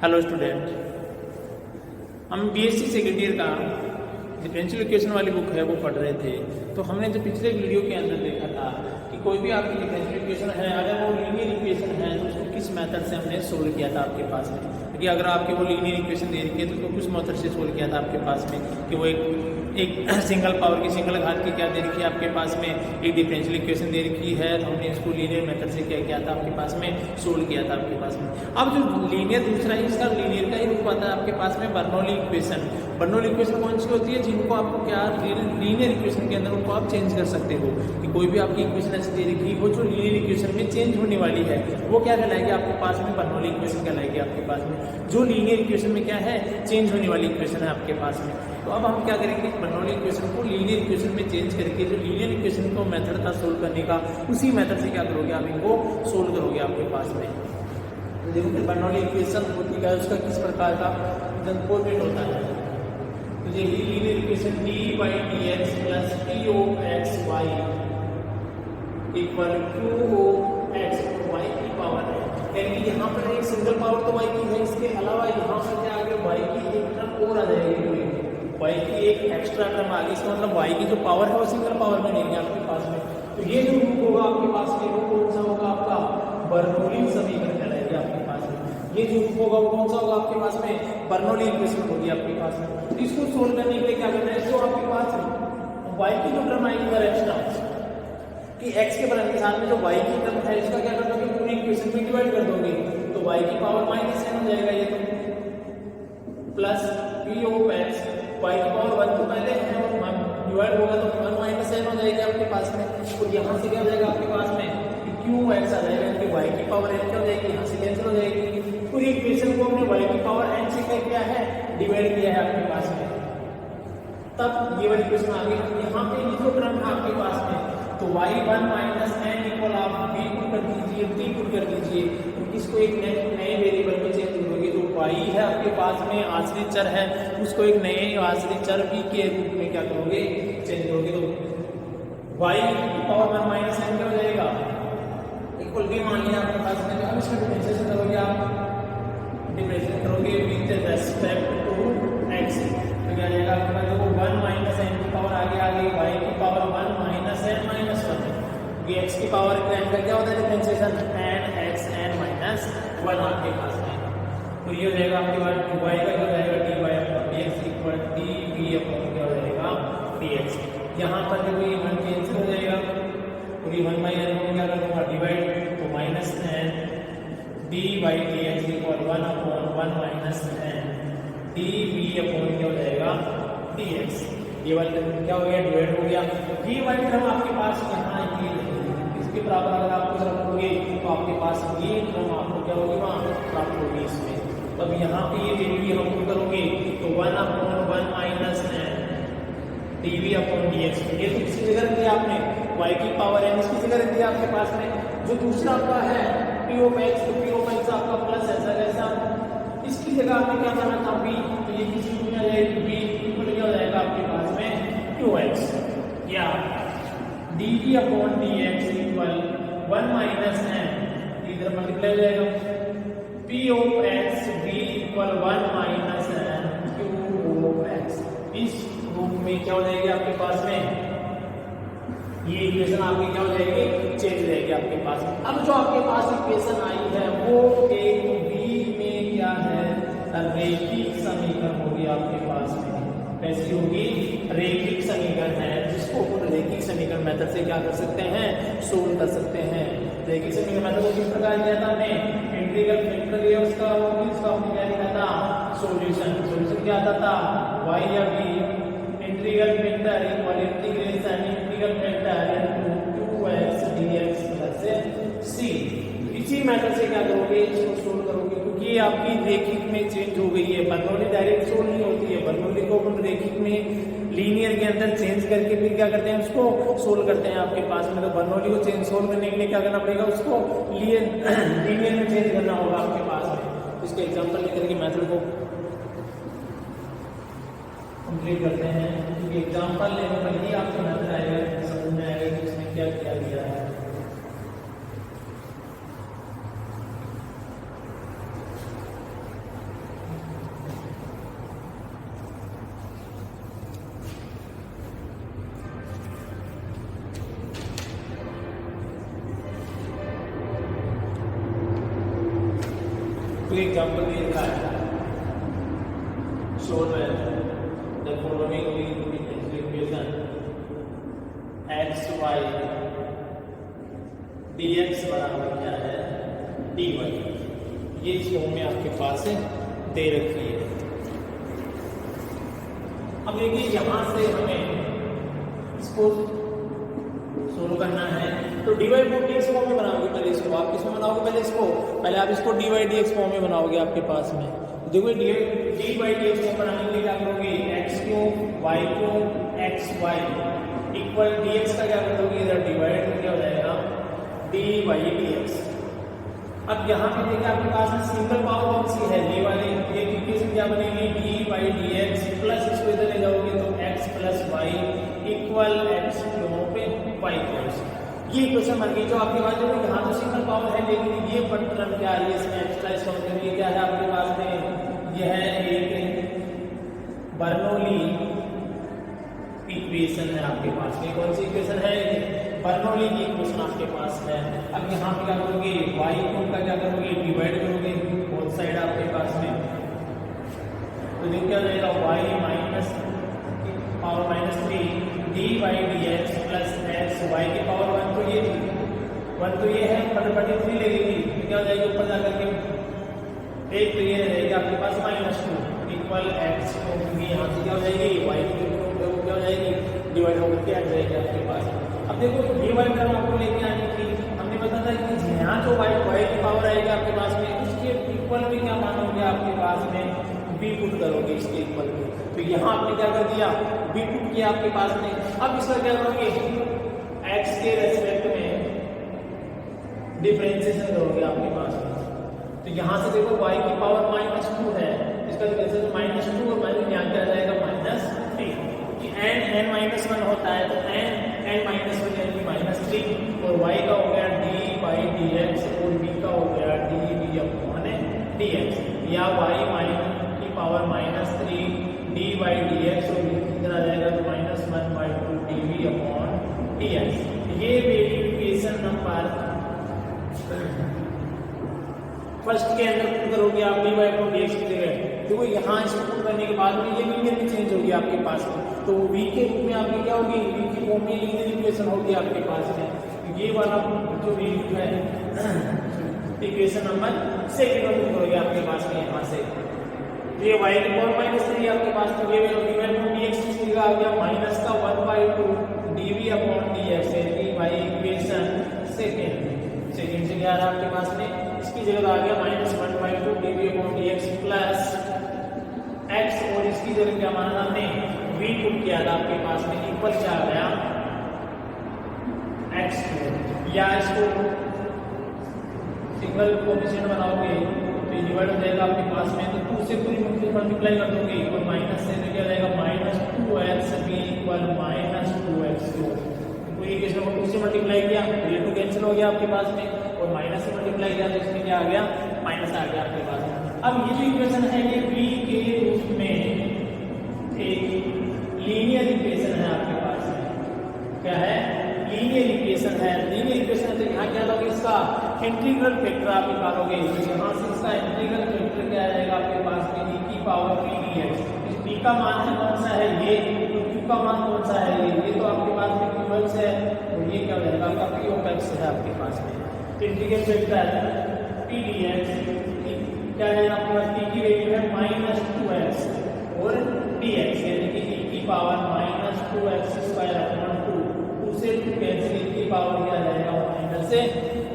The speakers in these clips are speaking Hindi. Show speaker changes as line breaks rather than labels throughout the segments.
हेलो स्टूडेंट, हम बीएससी सेकेंड ईयर का डिफरेंशियल इक्वेशन वाली बुक है वो पढ़ रहे थे। तो हमने जो पिछले वीडियो के अंदर देखा था कि कोई भी आपकी डिफरेंशियल इक्वेशन है, अगर वो लीनियर इक्वेशन है तो उसको किस मेथड से हमने सोल्व किया था आपके पास में। क्योंकि अगर आपके वो लीनियर इक्वेशन दे रखी है तो उसको किस मेथड से सोल्व किया था आपके पास में कि वो एक सिंगल पावर की सिंगल घात की क्या दे रखी है आपके पास में, एक डिफरेंशियल इक्वेशन दे रखी है, तो हमने इसको लीनियर मेथड से क्या किया था आपके पास में, सोल्व किया था आपके पास में। अब जो लीनियर दूसरा है इसका लीनियर का ही रूप आता है आपके पास में बर्नौली इक्वेशन। बर्नौली इक्वेशन कौन सी होती है, जिनको आपको क्या लीनियर इक्वेशन के अंदर उनको आप चेंज कर सकते हो कि कोई भी आपकी इक्वेशन ऐसी दे रखी हो जो लीनियर इक्वेशन में चेंज होने वाली है, वो क्या कहलाएगी आपके पास में, बर्नौली इक्वेशन कहलाएगी आपके पास में, जो लीनियर इक्वेशन में क्या है, चेंज होने वाली इक्वेशन है आपके पास में। तो अब हम क्या करेंगे, बर्नौली इक्वेशन को लीनियर इक्वेशन में चेंज करके जो लीनियर इक्वेशन को मेथड था सोल्व करने का, उसी मेथड से क्या करोगे आप, इनको सोल्व करोगे आपके पास में। तो देखो बर्नौली इक्वेशन होती है उसका किस प्रकार का कंपोनेंट होता है। तो ये linear equation d/dx plus p(x)y equal to x y की पावर है। यानी यहाँ पर एक सिंगल पावर तो y की है, इसके अलावा यहाँ पर क्या आगे y की एक टर्म और आ जाएगी, y की एक एक्स्ट्रा टर्म आ गई। इसका मतलब y की जो पावर है वो सिंगल पावर में नहीं है आपके पास में। तो ये जो रूप होगा आपके पास में वो कौन सा होगा, आपका बर्नौली समीकरण कहलाएगा आपके पास में। ये जो रूप होगा वो कौन सा होगा आपके पास में, बर्नौली इक्वेशन होगी आपके पास में। तो इसको सोल्व करने के लिए क्या करना है, जो आपके पास y की जो टर्म आएगी वो एक्स्ट्रा कि x के बराबर के साथ में जो y की टर्म है इसका क्या कर दोगे, पूरी इक्वेशन में डिवाइड कर दोगे। तो y की पावर माइनस n हो जाएगा ये, तो plus p of x, y की पावर 1 तो पहले है और 1 डिवाइड होगा तो 1 माइनस n हो जाएगा आपके पास में। तो यहाँ से क्या हो जाएगा आपके पास में, qx आ जाएगा, यानी y की पावर n क्या हो जाएगी, यहाँ से कैंसिल हो जाएगी। पूरी इक्वेशन को हमने y की पावर n से क्या किया है, डिवाइड किया है आपके पास में, तब ये वाली इक्वेशन आ गई। यहाँ पे ये जो टर्म है आपके पास में, तो y1 माइनस n इक्वल आप b पुट कर दीजिए, t पुट कर दीजिए, तो इसको एक नए वेरिएबल में चेंज करोगे। तो y है आपके पास में आश्रित चर है, उसको एक नए आश्रित चर b के रूप में क्या करोगे, चेंज करोगे। तो y की पावर 1 माइनस n क्या हो जाएगा, इक्वल b मान लिया आपके पास में। अब इसका डिफरेंशिएशन करोगे आप, डिफरेंशिएट करोगे विद रेस्पेक्ट टू x, तो क्या जाएगा आपके पास, देखो 1 माइनस n की पावर आगे आ गई, y की पावर 1 माइनस n माइनस 1, ये x की पावर n का क्या होता है differentiation, n x n minus 1 आपके पास है। तो ये हो जाएगा आपके पास y का क्या हो जाएगा, dy/dx इक्वल dv अपॉन क्या हो जाएगा, dx। यहाँ पर देखो ये 1 कैंसिल हो जाएगा और ये 1/n को क्या कर दूंगा, डिवाइड, तो minus n d/dx equal 1 upon 1 minus n dv upon क्या हो जाएगा, dx। ये वाला क्या हो गया, डिवाइड हो गया। ये वाली टर्म आपके पास यहाँ ये इसके बराबर अगर आप कुछ रखोगे तो आपके पास ये टर्म आपको क्या होगी, वहाँ प्राप्त होगी इसमें। तब यहाँ पे ये वैल्यू हम पुट करोगे तो 1 upon 1 minus n dv upon dx। ये तो किसी जगह रख दिया आपने, y की पावर n इसकी जगह रख दिया आपके पास में। जो दूसरा आपका है p ऑफ x, तो p ऑफ x आपका प्लस ऐसा कैसा, इसकी जगह आपने क्या माना था b, तो ये किसी को क्या जाएगी, b इक्वल क्या हो जाएगा आपके पास में qx, या dv upon dx equal 1 minus n, इधर मल्टीप्लाई हो जाएगा, p of x b equal 1 minus n q of x। इस रूप में क्या हो जाएगी आपके पास में, ये इक्वेशन आपकी क्या हो जाएगी, चेंज हो जाएगी आपके पास। अब जो आपके पास इक्वेशन आई है वो एक b में क्या है, रैखिक समीकरण होगी आपके पास में। कैसी होगी, रैखिक समीकरण है, जिसको अपन रैखिक समीकरण मेथड से क्या कर सकते हैं, सोल्व कर सकते हैं। रैखिक समीकरण मेथड को किस प्रकार किया था हमने, इंटीग्रल फैक्टर लिया उसका हमने क्या लिखा था, सॉल्यूशन। सॉल्यूशन क्या आता था, y या b integral factor equal integration integral factor into 2x dx plus c। इसी मेथड से क्या करोगे, इसको सोल्व करोगे, क्योंकि ये आपकी रैखिक में चेंज हो गई है। बर्नौली डायरेक्ट सोल्व नहीं होती है, बर्नौली को अपन रैखिक में लीनियर के अंदर चेंज करके फिर क्या करते हैं, उसको सोल्व करते हैं आपके पास में। तो बर्नौली को चेंज सोल्व करने के लिए क्या करना पड़ेगा, उसको लीनियर में चेंज करना होगा आपके पास में। इसके एग्जाम्पल लेकर के मेथड को कंप्लीट करते हैं, क्योंकि एग्जाम्पल लेने पर ही आपको नजर आएगा, समझ में आएगा कि इसमें क्या किया गया है। कोई एग्जाम्पल दे रखा है, show the following equation x y d x बराबर क्या है डी वाई, ये इस फॉर्म में आपके पास दे रखी है। अब देखिए यहाँ से हमें इसको सोल्व करना है, तो d y d x form में बनाओगे पहले इसको, आप किसमें बनाओगे पहले इसको, पहले आप इसको d y d x form में बनाओगे आपके पास में। देखो d y d x form बनाने के लिए क्या करोगे, x cube y cube x y equal d x का क्या कर दोगे इधर डिवाइड में क्या हो जाएगा डी वाई डी एक्स। अब यहाँ पे देखिए आपके पास में सिंगल पावर कौन सी है, ये वाली, ये इक्वेशन क्या बनेगी d y d x plus इसको इधर ले जाओगे तो x plus y equal x cube y plus, ये इक्वेशन बन गई। जो आपके पास जो यहाँ तो सिंगल पावर है लेकिन ये टर्म क्या आ रही है इसमें एक्स्ट्रा इसका मतलब ये क्या है आपके पास में, यह है एक बर्नौली इक्वेशन है आपके पास में। कौन सी इक्वेशन है, बर्नौली की इक्वेशन आपके पास है। अब यहाँ पे क्या करोगे वाई को का क्या करोगे डिवाइड करोगे बोथ साइड आपके पास में, तो देखो क्या जाएगा y minus power minus 3 d y d x plus x y की पावर 1, तो ये 1 तो ये है बटे 3 लगेगी, क्या हो जाएगी ऊपर जाकर के एक, तो ये रहेगा आपके पास -2 इक्वल एक्स होगी, यहाँ से क्या हो जाएगी वाई की क्या हो जाएगी डिवाइड होकर के आ जाएगी आपके पास। अब देखो डी वाई टर्म आपको लेके आने की हमने बताया था कि यहाँ जो वाई की पावर आएगा आपके पास में उसके इक्वल में क्या मानोगे आपके पास में बी पुट करोगे इसके इक्वल में, तो यहाँ आपने क्या कर दिया बी पुट किया आपके पास में। अब इसका क्या करोगे एक्स के रेस्पेक्ट में डिफरेंशिएशन करोगे आपके पास में, तो यहाँ से देखो y की पावर -2 है, इसका डिफरेंशिएशन -2 और माइनस यहाँ क्या जाएगा -3, कि n-1 होता है तो n-1 यानी -3 और y का हो गया डी बाई डी एक्स और b का हो गया d b upon d x, या y माइनस की power -3 d by d x और कितना आ जाएगा तो -1/2 d b upon d x. ये इक्वेशन नंबर फर्स्ट के अंदर पुट करोगे आप डी वाई को डी एक्स की जगह, देखो यहाँ इसको पुट करने के बाद में ये लीनियर में चेंज होगी आपके पास में, तो v के रूप में आपकी क्या होगी v की फॉर्म में लीनियर इक्वेशन होगी आपके पास में। ये वाला जो वैल्यू है इक्वेशन नंबर सेकंड में पुट करोगे आपके पास में यहाँ से, तो ये y की पावर -3 आपके पास, तो ये डी वाई को डी एक्स की जगह आ गया माइनस का 1/2 d v upon d x, यानी y इक्वेशन सेकंड से क्या आ रहा है आपके पास में, इसकी जगह आ गया -1/2 d v upon d x plus x, और इसकी जगह क्या माना हमने v पुट किया था आपके पास में इक्वल क्या आ गया एक्स, या इसको सिंगल कोएफिशिएंट बनाओगे तो डिवाइड हो जाएगा आपके पास में, तो 2 से पूरी मल्टीप्लाई कर दोगे और माइनस से तो क्या जाएगा -2x b इक्वल -2x2, पूरी इक्वेशन को 2 से मल्टीप्लाई किया तो ये 2 कैंसिल हो गया आपके पास में, और माइनस से मल्टीप्लाई किया तो इसमें क्या आ गया माइनस आ गया आपके पास में। अब ये जो इक्वेशन है ये v के रूप में एक लीनियर इक्वेशन है आपके पास में, क्या है लीनियर इक्वेशन है। लीनियर इक्वेशन है तो यहाँ क्या लोगे इसका इंटीग्रल फैक्टर आप निकालोगे, यहाँ से इसका इंटीग्रल फैक्टर क्या आ जाएगा आपके पास में e की पावर p dx, इस p का मान है कौन सा है ये, तो q का मान कौन सा है ये तो आपके पास में q है, और ये क्या हो जाएगा आपका p of x है आपके पास में, तो इंटीग्रल फैक्टर p dx क्या है आपके पास p की वैल्यू है -2x और dx, यानी कि e की पावर -2x² 2 से 2 कैंसिल, e की पावर क्या आ जाएगा माइनस से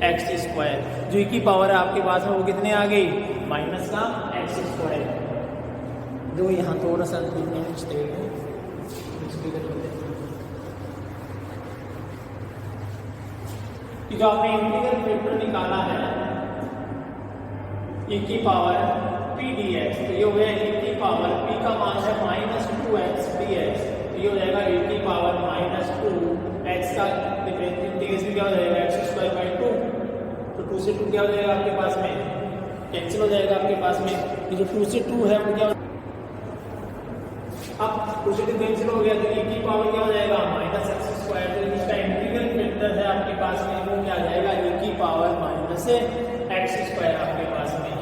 x², जो e की पावर है आपके पास में वो कितने आ गई माइनस का x²। जो यहाँ थोड़ा सा मिस्टेक है, जो आपने इंटीग्रल फैक्टर निकाला है e की पावर p dx, तो ये हो गया e की पावर p का मान है -2x dx, तो ये हो जाएगा e की पावर -2x का इंटीग्रेशन क्या हो जाएगा x²/2, तो 2 से 2 क्या हो जाएगा आपके पास में कैंसिल हो जाएगा आपके पास में, ये जो 2 से 2 है वो क्या, अब 2 से 2 कैंसिल हो गया तो e की पावर क्या हो जाएगा -x², तो इसका इंटीग्रल फैक्टर है आपके पास में वो क्या आ जाएगा e की पावर -x² आपके पास में।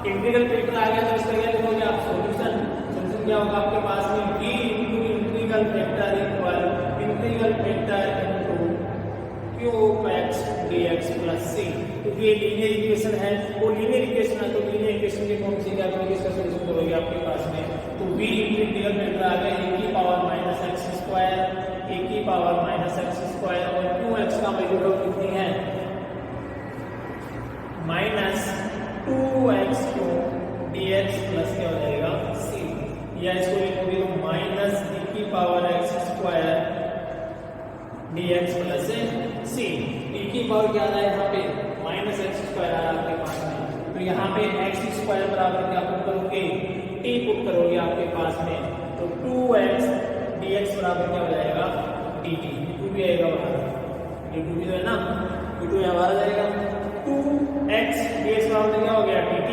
इंटीग्रल फैक्टर आ गया तो इसका क्या लिखोगे आप सॉल्यूशन। सॉल्यूशन क्या होगा आपके पास में v into integral factor equal integral factor into cube x dx plus c। क्योंकि ये लीनियर इक्वेशन है, वो लीनियर इक्वेशन है तो लीनियर इक्वेशन के फॉर्म से क्या करोगे इसका सॉल्यूशन करोगे आपके पास में। तो v इंटू इंटीग्रल फैक्टर आ गया e की power minus x square, e की पावर माइनस एक्स स्क्वायर और क्यू एक्स का वैल्यू कितनी है माइनस 2x dx प्लस क्या हो जाएगा c, या इसको लिखोगे तो माइनस e की power x square dx plus c। e की पावर क्या आ रहा है यहाँ पे माइनस एक्स स्क्वायर आ रहा है आपके पास में, तो यहाँ पे एक्स स्क्वायर बराबर क्या पुट करोगे t पुट करोगे आपके पास में, तो 2x dx बराबर क्या हो जाएगा dt। ये भी आएगा बाहर, ये भी तो है ना, ये तो यहाँ बाहर जाएगा। 2x dx बराबर क्या हो गया dt,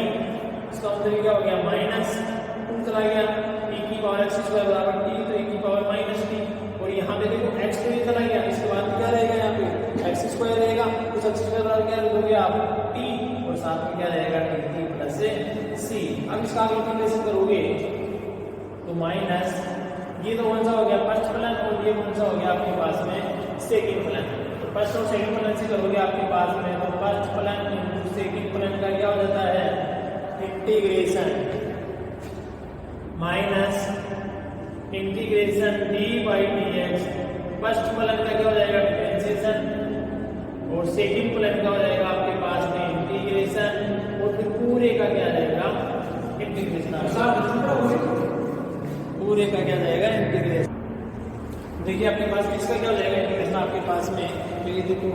इसका मतलब क्या हो गया माइनस 2 चला गया e की पावर एक्स स्क्वायर बराबर t, तो e की पावर माइनस t, और यहाँ पे देखो x तो ये चला गया, इसके बाद क्या रहेगा यहाँ पे एक्स स्क्वायर रहेगा, उस एक्स स्क्वायर बराबर क्या लिखोगे आप t, और साथ में क्या रहेगा dt प्लस c। अब इसका आगे इंटीग्रेशन करोगे तो माइनस ये तो कौन सा हो गया फर्स्ट फलन, और ये कौन सा हो गया आपके पास में सेकंड फलन। तो फर्स्ट और सेकंड फलन से करोगे आपके पास में, तो फर्स्ट फलन इनटू सेकंड फलन का क्या हो जाता है integration minus integration d by dx। First फलन का क्या हो जाएगा डिफरेंशिएशन, और सेकंड फलन का हो जाएगा आपके पास में इंटीग्रेशन, और फिर पूरे का क्या रहेगा इंटीग्रेशन, पूरे का क्या जाएगा इंटीग्रेशन। देखिए आपके पास किसका क्या हो जाएगा इंटीग्रेशन आपके पास में, तो ये देखो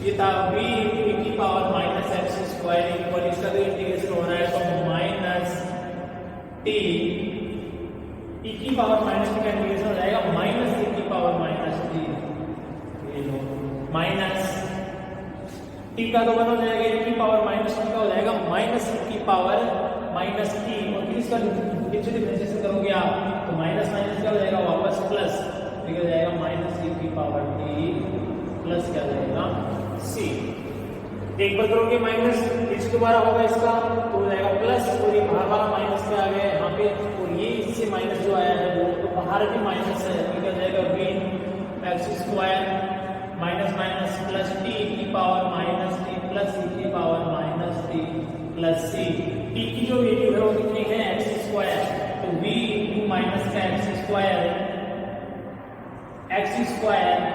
ये था v इंटू e की power minus x square equal, इसका तो इंटीग्रेशन हो रहा है तो माइनस t e की पावर माइनस का इंटीग्रेशन हो जाएगा माइनस e की पावर माइनस t, ये लो माइनस t का तो बन हो जाएगा e की पावर माइनस t का हो जाएगा माइनस e की पावर माइनस t, और फिर इसका डिफरेंशिएशन करोगे आप तो माइनस माइनस क्या हो जाएगा वापस प्लस, फिर हो जाएगा माइनस e की पावर t प्लस क्या जाएगा c। एक बार करोगे माइनस, इस दोबारा होगा इसका तो हो जाएगा प्लस, और ये बाहर वाला माइनस पे आ गया यहाँ पे, और ये इससे माइनस जो आया है वो तो बाहर भी माइनस है, तो क्या जाएगा v x square minus minus plus t की power minus t plus e की power minus t plus c। t की जो वैल्यू है वो कितनी है एक्स स्क्वायर, तो v इंटू माइनस का एक्स स्क्वायर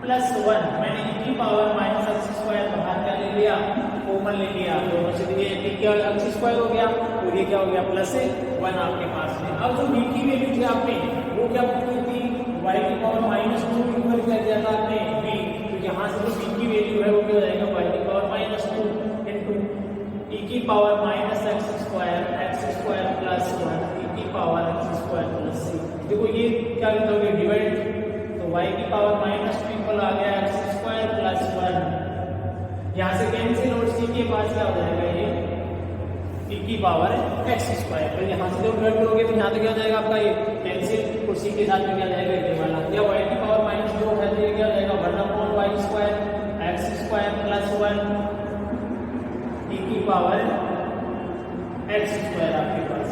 प्लस 1, मैंने e की पावर माइनस एक्स स्क्वायर बाहर क्या ले लिया कॉमन ले लिया, दोनों से ये t क्या एक्स स्क्वायर हो गया और ये क्या हो गया प्लस 1 आपके पास में। अब जो v की वैल्यू थी आपने वो क्या पूछी थी y की पावर माइनस 2 ऊपर क्या दिया था आपने v, तो यहाँ से जो v की वैल्यू है वो क्या हो जाएगा y की पावर माइनस 2 इंटू e की power minus x square plus 1 e की power x square plus c। देखो ये क्या लिखोगे डिवाइड, तो y की पावर माइनस 2 आ गया एक्स स्क्वायर प्लस 1, यहाँ से कैंसिल, और c के पास क्या हो जाएगा ये e की पावर एक्स स्क्वायर, तो यहाँ से जब डिवाइड करोगे तो यहाँ तो क्या हो जाएगा आपका ये कैंसिल, और c के साथ में क्या जाएगा ये वाला, या y की पावर माइनस 2 है तो ये क्या हो जाएगा 1/y square x square plus 1 e की पावर एक्स स्क्वायर आपके पास।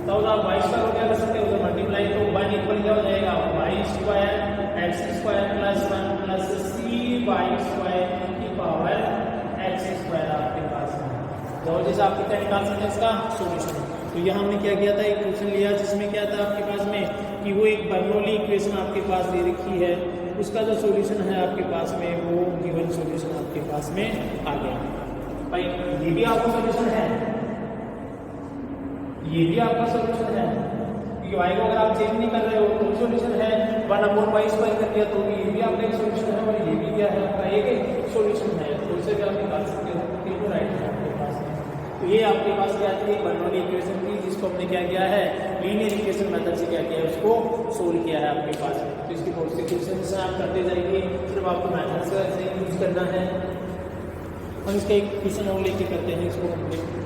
तो आप y स्क्वायर को क्या कर सकते हो तो मल्टीप्लाई, तो 1 इक्वल क्या हो जाएगा y square x square plus 1 plus cy square की पावर एक्स स्क्वायर आपके पास है। तो जैसे आप कितना निकाल सकते हैं इसका सॉल्यूशन। तो यहाँ हमने क्या किया था एक क्वेश्चन लिया जिसमें क्या था आपके पास में कि वो एक बर्नौली इक्वेशन आपके पास दे रखी है, उसका जो सॉल्यूशन है आपके पास में वो गिवन सॉल्यूशन आपके पास में आ गया। भाई ये भी आपका सॉल्यूशन है, ये भी आपका सॉल्यूशन है, क्योंकि y को अगर आप चेंज नहीं कर रहे हो तो सॉल्यूशन है, 1/y स्क्वायर कर दिया तो ये भी आपका एक सॉल्यूशन है, और ये भी क्या है आपका एक सॉल्यूशन है, तो इसे भी आप निकाल सकते हो, तीनों राइट है आपके पास। तो ये आपके पास क्या थी बर्नौली इक्वेशन थी, जिसको हमने क्या किया है लीनियर इक्वेशन मेथड से क्या किया है उसको सोल्व किया है आपके पास। तो इसकी बहुत से क्वेश्चन आप करते जाइए, सिर्फ आपको मेथड से यूज करना है। हम इसका एक क्वेश्चन और लेके करते हैं इसको कंप्लीट।